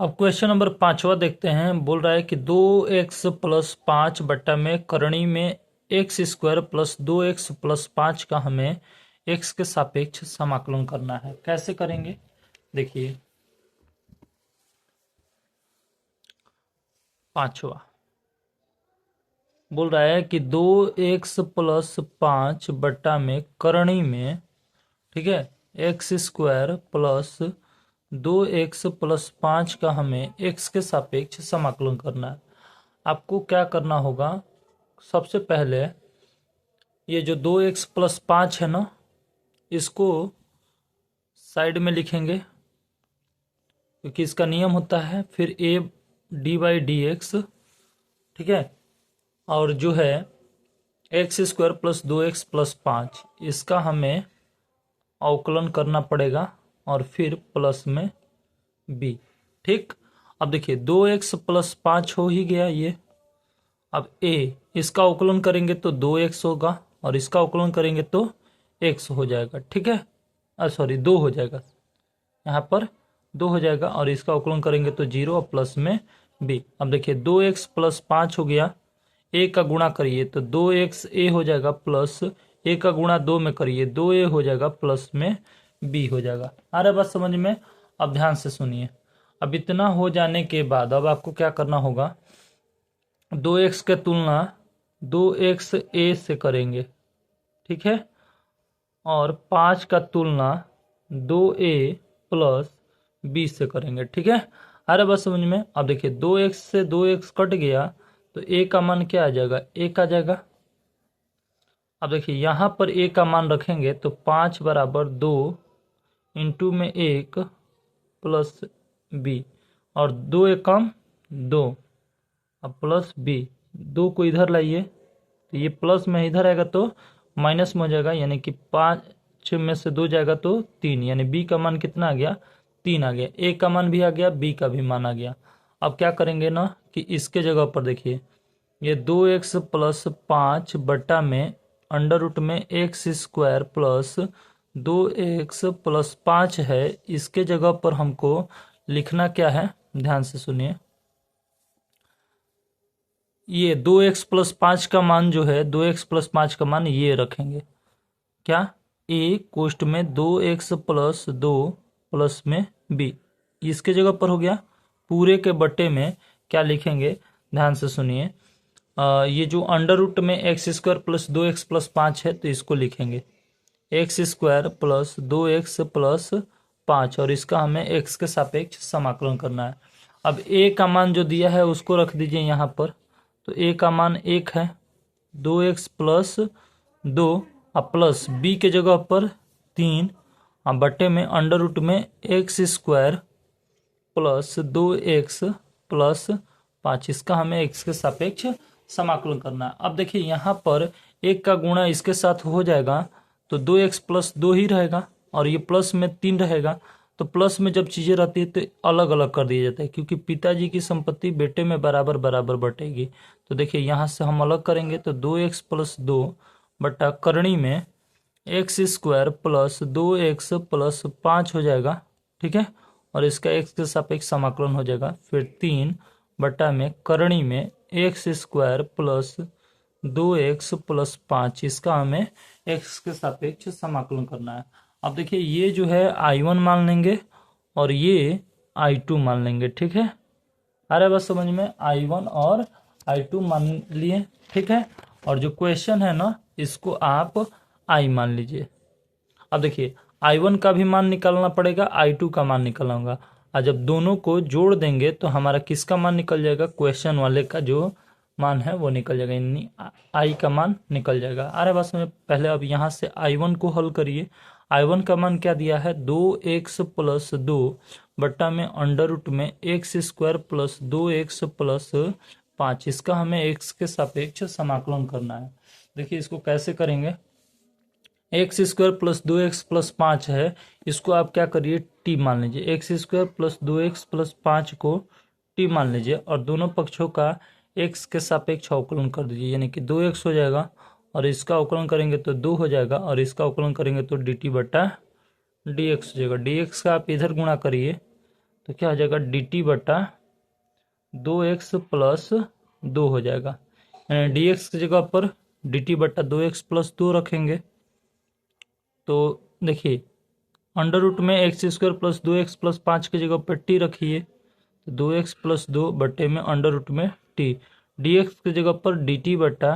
अब question number 5वां देखते हैं। बोल रहा है कि 2x+5 बट्टा में करणी में x² प्लस 2x+5 का हमें x के सापेक्ष समाकलन करना है। कैसे करेंगे देखिए। 5वां बोल रहा है कि 2x+5 बट्टा में करणी में, ठीक है, x² प्लस 2x+5 का हमें x के सापेक्ष समाकलन करना है। आपको क्या करना होगा, सबसे पहले ये जो 2x+5 है ना, इसको साइड में लिखेंगे क्योंकि इसका नियम होता है फिर a/dx, ठीक है। और जो है x² प्लस 2x+5 इसका हमें अवकलन करना पड़ेगा और फिर प्लस में b, ठीक। अब देखिए 2x+5 हो ही गया ये। अब a इसका अवकलन करेंगे तो 2x होगा और इसका अवकलन करेंगे तो x हो जाएगा, ठीक है। सॉरी 2 हो जाएगा, यहाँ पर 2 हो जाएगा और इसका अवकलन करेंगे तो 0 और प्लस में b। अब देखिए 2x+5 हो गया, a का गुणा करिए तो 2xa हो जाएगा प्लस a का गुणा 2 में करिए 2a हो जाएगा प्लस में b हो जाएगा। आ रहा बात समझ में। अब ध्यान से सुनिए। अब इतना हो जाने के बाद अब आपको क्या करना होगा, 2x के तुलना 2xa से करेंगे, ठीक है, और 5 का तुलना 2a प्लस b से करेंगे, ठीक है। अरे बस समझ में। अब देखिए 2x से 2x कट गया तो a का मान क्या आ जाएगा, 1 आ जाएगा। अब देखिए यहाँ पर a का मान रखेंगे तो 5 बराबर 2 इंटू में 1 प्लस b और 2 एकम 2, अब प्लस b, 2 को इधर लाइए तो ये प्लस में इधर आएगा तो माइनस में हो जाएगा, यानी कि 5 में से 2 जाएगा तो 3, यानी b का मान कितना आ गया, 3 आ गया। a का मान भी आ गया, b का भी मान आ गया। अब क्या करेंगे ना कि इसके जगह पर देखिए ये 2x+5 बट्टा में अंडर रूट में x² प्लस 2x+5 है, इसके जगह पर हमको लिखना क्या है, ध्यान से सुनिए। ये 2x+5 का मान जो है, 2x+5 का मान ये रखेंगे क्या, a कोष्ट में 2x+2 प्लस में b, इसके जगह पर हो गया। पूरे के बट्टे में क्या लिखेंगे, ध्यान से सुनिए। ये जो अंडर रूट में x² प्लस 2x+5 है तो इसको लिखेंगे x² प्लस 2x+5 और इसका हमें x के सापेक्ष समाकलन करना है। अब a का मान जो दिया है उसको रख दीजिए यहाँ पर, तो a का मान 1 है, 2x+2 और प्लस b के जगह पर 3 और बट्टे में अंडर रूट में x² प्लस 2x+5 इसका हमें x के सापेक्ष समाकलन करना है। अब देखिए यहाँ पर 1 का गुणा इसके साथ हो जाएगा तो 2x+2 ही रहेगा और ये प्लस में 3 रहेगा। तो प्लस में जब चीज़ें रहती है तो अलग अलग कर दिया जाता है क्योंकि पिताजी की संपत्ति बेटे में बराबर बराबर बटेगी। तो देखिए यहाँ से हम अलग करेंगे तो 2x+2 बटा करणी में x² प्लस 2x+5 हो जाएगा, ठीक है, और इसका x के सापेक्ष समाकलन हो जाएगा। फिर 3 बटा में करणी में x² प्लस 2x+5 इसका हमें x के सापेक्ष समाकलन करना है। अब देखिए ये जो है I1 मान लेंगे और ये I2 मान लेंगे, ठीक है। अरे बस समझ में, I1 और I2 मान लिए, ठीक है। और जो क्वेश्चन है ना इसको आप I मान लीजिए। अब देखिए I1 का भी मान निकालना पड़ेगा, I2 का मान निकालना होगा और जब दोनों को जोड़ देंगे तो हमारा किसका मान निकल जाएगा, क्वेश्चन वाले का जो मान है वो निकल जाएगा, यानी I का मान निकल जाएगा। अरे बस में पहले अब यहाँ से I1 को हल करिए। I1 का मान क्या दिया है, 2x+2 बट्टा में अंडर रूट में x² प्लस 2x+5 इसका हमें x के सापेक्ष समाकलन करना है। देखिए इसको कैसे करेंगे, x² प्लस 2x+5 है, इसको आप क्या करिए t मान लीजिए, x² प्लस 2x+5 को t मान लीजिए और दोनों पक्षों का x के सापेक्ष अवकलन कर दीजिए, यानी कि 2x हो जाएगा और इसका अवकलन करेंगे तो 2 हो जाएगा और इसका अवकलन करेंगे तो dt बटा dx हो जाएगा। dx का आप इधर गुणा करिए तो क्या हो जाएगा, डी टी बटा 2x प्लस 2 हो जाएगा। यानी डी एक्स की जगह पर डी टी बटा 2x प्लस 2 रखेंगे। तो देखिए अंडर रूट में x square plus 2x plus 5 की जगह पर टी रखिए, तो 2x प्लस 2 बटे में अंडर रूट में टी, डी एक्स की जगह पर डी टी बटा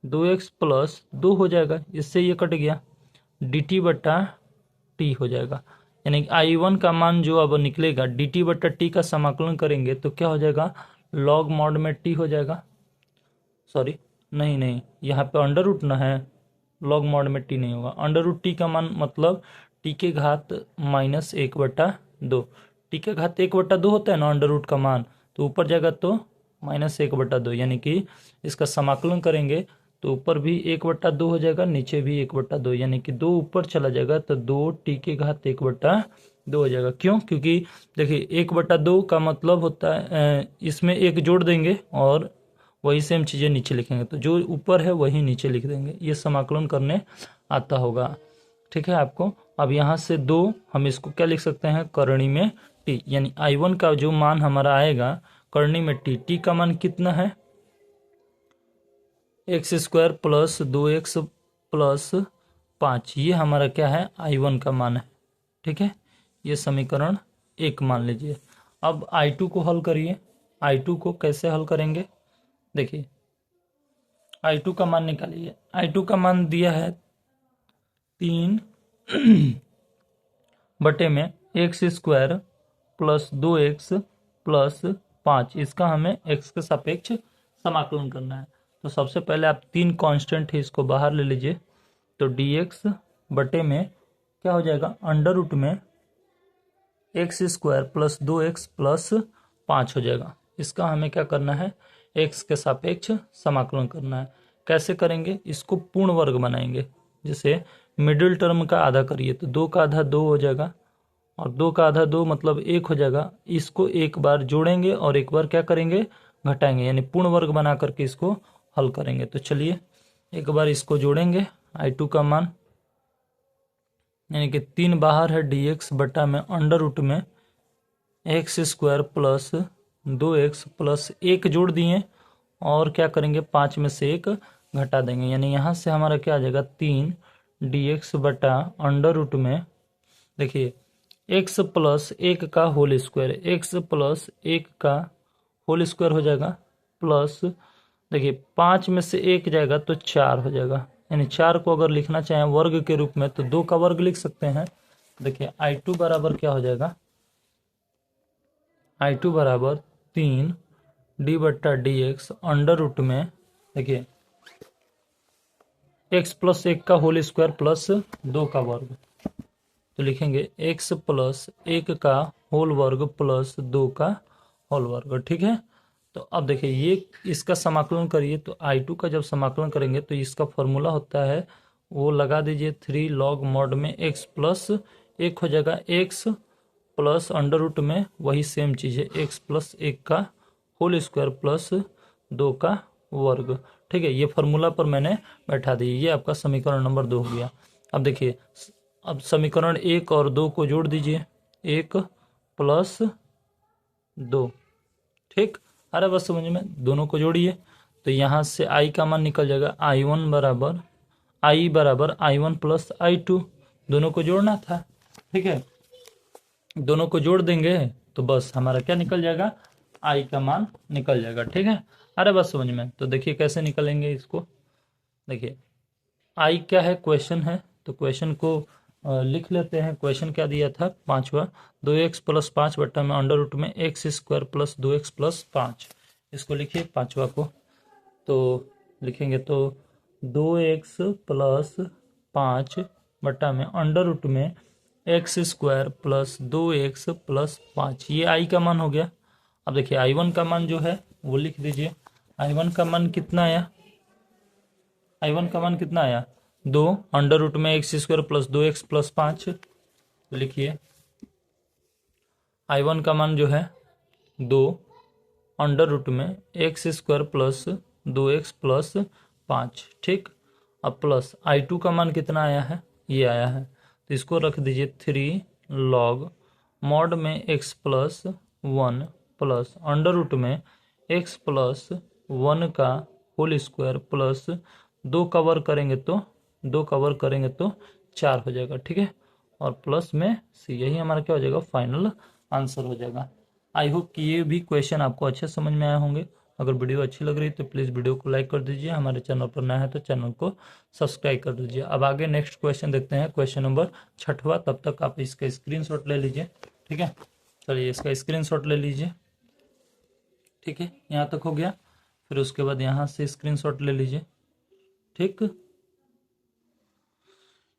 2x प्लस 2 हो जाएगा। इससे ये कट गया, डी टी बटा टी हो जाएगा। यानी आई वन का मान जो अब निकलेगा डी टी बटा टी का समाकलन करेंगे तो क्या हो जाएगा, लॉग मॉड में टी हो जाएगा। सॉरी नहीं, यहाँ पे अंडर रूट ना है, लॉग मॉड में टी नहीं होगा। अंडर रूट टी का मान मतलब टी के घात माइनस 1/2, टी के घात 1/2 होता है ना अंडर रूट का मान, तो ऊपर जाएगा तो माइनस 1/2, यानी कि इसका समाकलन करेंगे तो ऊपर भी 1/2 हो जाएगा, नीचे भी 1/2, यानी कि 2 ऊपर चला जाएगा तो 2 टी के घात 1/2 हो जाएगा। क्यों? क्योंकि देखिए 1/2 का मतलब होता है इसमें एक जोड़ देंगे और वही सेम चीज़ें नीचे लिखेंगे, तो जो ऊपर है वही नीचे लिख देंगे। ये समाकलन करने आता होगा, ठीक है आपको। अब यहाँ से 2 हम इसको क्या लिख सकते हैं, करणी में टी, यानी I1 का जो मान हमारा आएगा करणी में टी, टी का मान कितना है, x square plus 2x plus 5, ये हमारा क्या है, I1 का मान है। ठीक है, ये समीकरण 1 मान लीजिए। अब I2 को हल करिए। I2 को कैसे हल करेंगे, देखिए I2 का मान निकालिए। I2 का मान दिया है 3 बटे में x square plus 2x plus 5, इसका हमें x के सापेक्ष समाकलन करना है। तो सबसे पहले आप 3 कांस्टेंट है इसको बाहर ले लीजिए, तो dx बटे में क्या हो जाएगा, अंडर रूट में x square plus 2x plus 5 हो जाएगा। इसका हमें क्या करना है, x के सापेक्ष समाकलन करना है। कैसे करेंगे, इसको पूर्ण वर्ग बनाएंगे। जैसे मिडिल टर्म का आधा करिए तो 2 का आधा 2 हो जाएगा, और 2 का आधा 2 मतलब 1 हो जाएगा। इसको एक बार जोड़ेंगे और एक बार क्या करेंगे, घटाएंगे, यानी पूर्ण वर्ग बना करके इसको हल करेंगे। तो चलिए एक बार इसको जोड़ेंगे, I2 का मान यानी कि 3 बाहर है, dx बटा में अंडर रूट में x square plus 2x plus 1 जोड़ दिए, और क्या करेंगे 5 में से 1 घटा देंगे, यानी यहाँ से हमारा क्या आ जाएगा 3 dx बटा अंडर रूट में, देखिए x प्लस 1 का होल स्क्वायर, x प्लस 1 का होल स्क्वायर हो जाएगा, प्लस देखिए 5 में से 1 जाएगा तो 4 हो जाएगा। यानी 4 को अगर लिखना चाहें वर्ग के रूप में तो 2 का वर्ग लिख सकते हैं। देखिए I2 बराबर क्या हो जाएगा, I2 बराबर 3 डी बट्टा डी एक्स अंडर रूट में, देखिए x प्लस 1 का होल स्क्वायर प्लस 2 का वर्ग, तो लिखेंगे x प्लस 1 का होल वर्ग प्लस 2 का होल वर्ग। ठीक है, तो अब देखिए ये इसका समाकलन करिए, तो I2 का जब समाकलन करेंगे तो इसका फॉर्मूला होता है, वो लगा दीजिए 3 लॉग मॉड में x प्लस 1 हो जाएगा, x प्लस अंडर रूट में वही सेम चीज़ है x प्लस 1 का होल स्क्वायर प्लस 2 का वर्ग। ठीक है, ये फार्मूला पर मैंने बैठा दी, ये आपका समीकरण नंबर 2 हो गया। अब देखिए अब समीकरण 1 और 2 को जोड़ दीजिए, 1 प्लस 2, ठीक, अरे बस समझ में, दोनों को जोड़िए तो यहाँ से I का मान निकल जाएगा, I1 बराबर I1 प्लस I2, दोनों को जोड़ना था। ठीक है, दोनों को जोड़ देंगे तो बस हमारा क्या निकल जाएगा, I का मान निकल जाएगा। ठीक है, अरे बस समझ में, तो देखिए कैसे निकलेंगे इसको, देखिए I क्या है, क्वेश्चन है, तो क्वेश्चन को लिख लेते हैं। क्वेश्चन क्या दिया था, 5वां 2x प्लस 5 बट्टा में अंडर रूट में x square plus 2x plus 5, इसको लिखिए 5वां को, तो लिखेंगे तो 2x प्लस 5 बट्टा में अंडर रूट में x square plus 2x plus 5, ये I का मान हो गया। अब देखिए I1 का मान जो है वो लिख दीजिए, I1 का मान कितना आया, I1 का मान कितना आया, 2 अंडर रूट में x square plus 2x plus 5, तो लिखिए I1 का मान जो है 2 अंडर रूट में x square plus 2x plus 5। ठीक, अब प्लस I2 का मान कितना आया है, ये आया है, तो इसको रख दीजिए 3 लॉग मॉड में x plus 1 plus under root में x प्लस 1 का होल स्क्वायर प्लस 2 कवर करेंगे तो 4 हो जाएगा, ठीक है। और प्लस में c, यही हमारा क्या हो जाएगा, फाइनल आंसर हो जाएगा। आई होप कि ये भी क्वेश्चन आपको अच्छे समझ में आए होंगे। अगर वीडियो अच्छी लग रही तो प्लीज़ वीडियो को लाइक कर दीजिए, हमारे चैनल पर नया है तो चैनल को सब्सक्राइब कर दीजिए। अब आगे नेक्स्ट क्वेश्चन देखते हैं, क्वेश्चन नंबर 6वां। तब तक आप इसका स्क्रीनशॉट ले लीजिए, ठीक है। चलिए इसका स्क्रीनशॉट ले लीजिए, ठीक है। यहाँ तक हो गया, फिर उसके बाद यहाँ से स्क्रीनशॉट ले लीजिए, ठीक।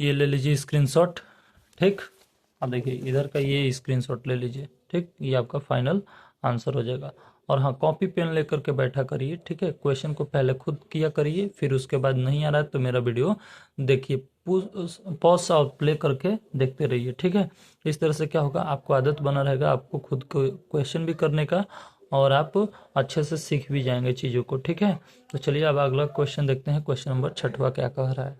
ये ले लीजिए स्क्रीनशॉट, ठीक। अब देखिए इधर का ये स्क्रीनशॉट ले लीजिए, ठीक। ये आपका फाइनल आंसर हो जाएगा। और हाँ, कॉपी पेन लेकर के बैठा करिए, ठीक है। क्वेश्चन को पहले खुद किया करिए, फिर उसके बाद नहीं आ रहा है तो मेरा वीडियो देखिए, पॉज और प्ले करके देखते रहिए, ठीक है। इस तरह से क्या होगा, आपको आदत बना रहेगा आपको खुद को क्वेश्चन भी करने का, और आप अच्छे से सीख भी जाएंगे चीज़ों को, ठीक है। तो चलिए अब अगला क्वेश्चन देखते हैं, क्वेश्चन नंबर 6वां क्या कह रहा है।